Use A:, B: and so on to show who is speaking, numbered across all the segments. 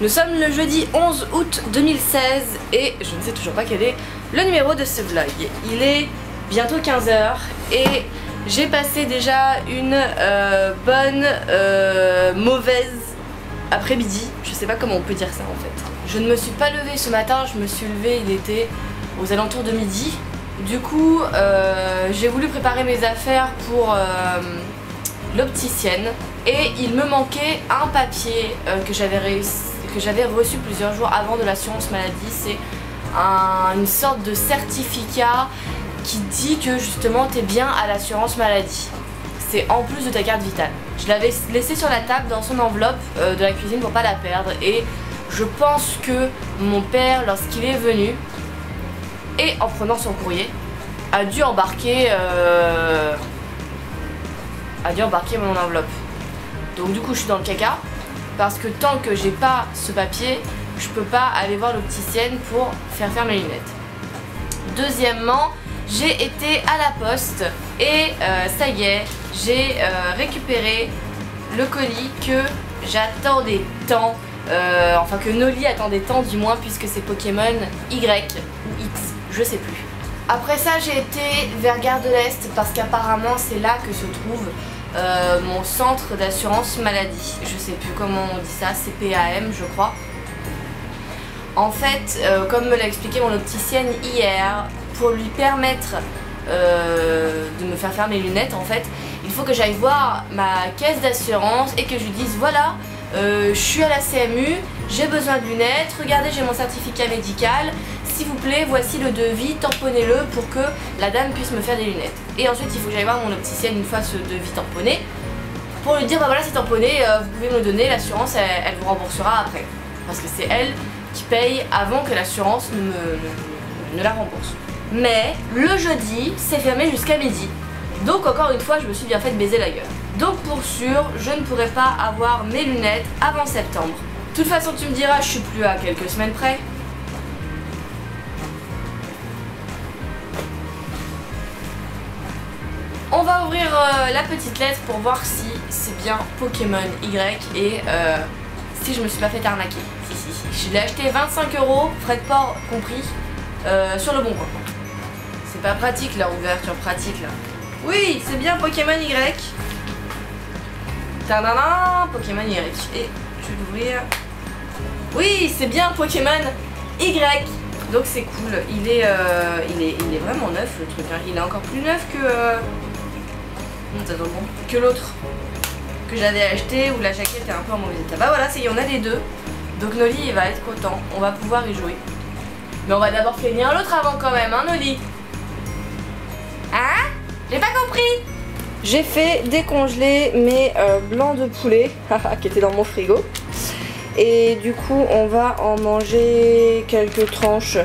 A: Nous sommes le jeudi 11 août 2016 et je ne sais toujours pas quel est le numéro de ce vlog. Il est bientôt 15 h et j'ai passé déjà une bonne mauvaise après-midi. Je sais pas comment on peut dire ça en fait. Je ne me suis pas levée ce matin, je me suis levée, il était aux alentours de midi. Du coup, j'ai voulu préparer mes affaires pour l'opticienne et il me manquait un papier que j'avais reçu plusieurs jours avant de l'assurance maladie. C'est une sorte de certificat qui dit que justement tu es bien à l'assurance maladie. C'est en plus de ta carte vitale. Je l'avais laissé sur la table dans son enveloppe de la cuisine pour pas la perdre et je pense que mon père, lorsqu'il est venu et en prenant son courrier, a dû embarquer mon enveloppe. Donc du coup je suis dans le caca parce que tant que j'ai pas ce papier, je peux pas aller voir l'opticienne pour faire mes lunettes. Deuxièmement, j'ai été à la poste et ça y est, j'ai récupéré le colis que j'attendais tant, enfin que Noli attendait tant du moins, puisque c'est Pokémon Y ou X, je sais plus. Après ça, j'ai été vers Gare de l'Est parce qu'apparemment c'est là que se trouve mon centre d'assurance maladie. Je sais plus comment on dit ça, CPAM je crois. En fait, comme me l'a expliqué mon opticienne hier, pour lui permettre de me faire mes lunettes, en fait, il faut que j'aille voir ma caisse d'assurance et que je lui dise voilà, je suis à la CMU, j'ai besoin de lunettes, regardez j'ai mon certificat médical, s'il vous plaît voici le devis, tamponnez-le pour que la dame puisse me faire des lunettes. Et ensuite il faut que j'aille voir mon opticienne une fois ce devis tamponné pour lui dire bah voilà c'est tamponné, vous pouvez me le donner, l'assurance elle vous remboursera après. Parce que c'est elle qui paye avant que l'assurance ne la rembourse. Mais le jeudi c'est fermé jusqu'à midi. Donc encore une fois je me suis bien fait baiser la gueule. Donc pour sûr je ne pourrai pas avoir mes lunettes avant septembre. De toute façon tu me diras je suis plus à quelques semaines près. On va ouvrir la petite lettre pour voir si c'est bien Pokémon Y et si je me suis pas fait arnaquer. Si. Je l'ai acheté 25 €, frais de port compris, sur le bon coin. C'est pas pratique leur ouverture pratique là. Oui, c'est bien Pokémon Y. Tadadam, Pokémon Y. Et je vais l'ouvrir. Oui, c'est bien Pokémon Y. Donc c'est cool. Il est vraiment neuf le truc. Hein. Il est encore plus neuf que l'autre que j'avais acheté où la jaquette est un peu en mauvais état. Bah voilà, il y en a les deux. Donc Noli il va être content. On va pouvoir y jouer. Mais on va d'abord finir l'autre avant quand même, hein Noli. Hein? J'ai pas compris. J'ai fait décongeler mes blancs de poulet qui étaient dans mon frigo. Et du coup on va en manger quelques tranches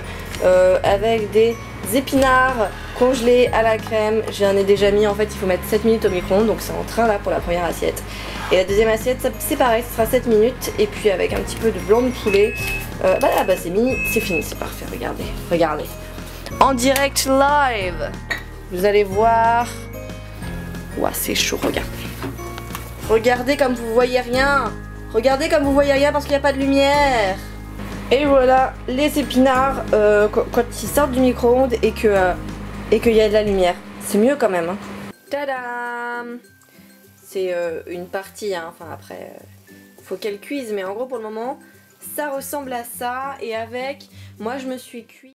A: avec des épinards congelés à la crème. J'en ai déjà mis, en fait il faut mettre 7 minutes au micro-ondes, donc c'est en train là pour la première assiette. Et la deuxième assiette c'est pareil, ce sera 7 minutes et puis avec un petit peu de blanc de poulet. Bah c'est mini, c'est fini, c'est parfait, regardez. En direct live, vous allez voir. Ouah c'est chaud, regardez comme vous voyez rien. Regardez comme vous voyez rien parce qu'il n'y a pas de lumière. Et voilà les épinards quand ils sortent du micro-ondes et qu'il y a de la lumière. C'est mieux quand même. Hein. Tadam! C'est une partie, hein. Enfin après, faut qu'elle cuise. Mais en gros pour le moment, ça ressemble à ça. Et avec, moi je me suis cuit.